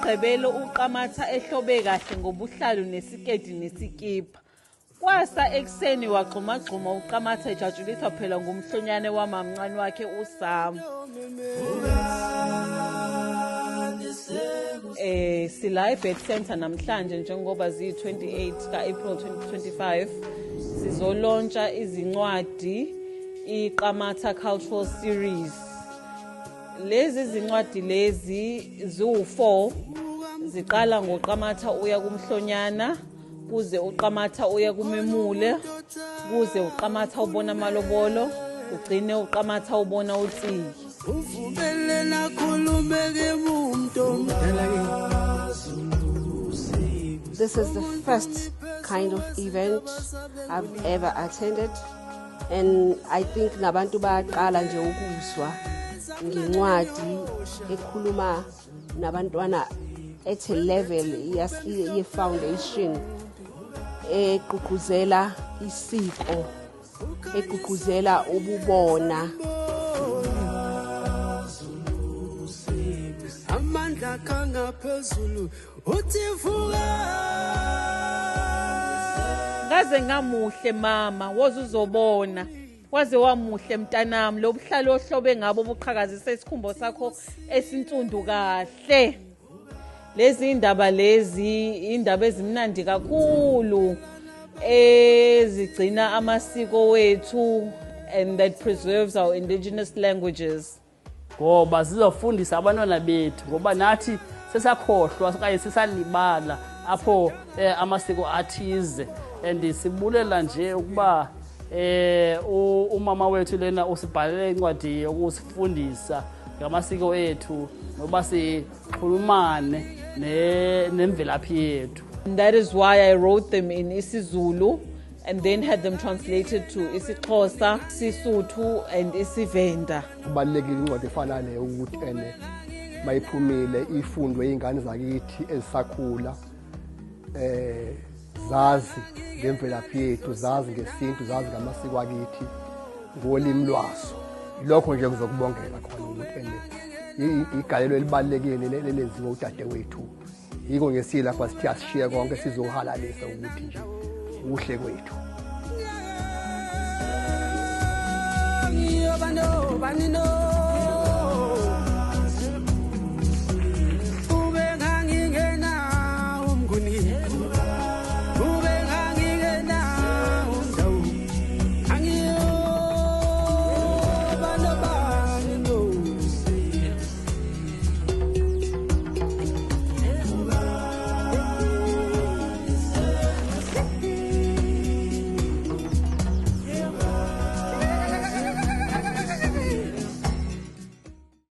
wagqibela uqamatha ehlobe kahle ngobuhlalu nesiketi nesikipa. Kwasa ekseni wagxumagxuma uqamatha ejatshuliswa phela ngumhlonyane wamamncane wakhe uSam. Sila eBirth Center namhlanje njengoba ziyi-28 ka-April 2025 sizolontsha izincwadi iQamatha Cultural Series. Lezi zincwadi lezi ziwu-4 ziqala ngoQamatha uya kumhlonyana kuze uQamatha uya kumemule kuze uQamatha ubona amalobolo ugcine uQamatha ubona uTsiki. This is the first kind of event I've ever attended, and I think nabantu baqala nje ukuzwa ngencwadi ekhuluma nabantwana at a level ye foundation egqugquzela isiko, egqugquzela ububona. Amandla kangaphezulu Ngaze ngamuhle mama woze uzobona waze wamuhle mntanami lo buhlalo ohlobe ngabo buqhakazisa isikhumbo sakho esinsundu kahle. Lezi indaba lezi indaba ezimnandi kakhulu ezigcina amasiko wethu and that preserves our indigenous languages. Ngoba sizofundisa abantwana bethu ngoba nathi sesakhohlwa kanye sisalibala apho amasiko athize and sibulela nje ukuba umama wethu lena usibhalele incwadi yokusifundisa ngamasiko ethu noba sikhulumane nemvelaphi yethu. And that is why I wrote them in isiZulu and then had them translated to isiXhosa, isiSuthu and isiVenda. Kubalulekile incwadi efana leyo ukuthi mayiphumile ifundwe izingane zakithi ezisakhula zazi ngemvelaphi yethu, zazi ngesintu, zazi ngamasiko akithi ngolimi lwaso. Lokho nje kuzokubongela khona ukuthi igalelo elibalulekile lelenziwa udadewethu. Yiko ngesila kwa sithi asishiye konke sizohalalisa ukuthi nje uhle kwethu. Bano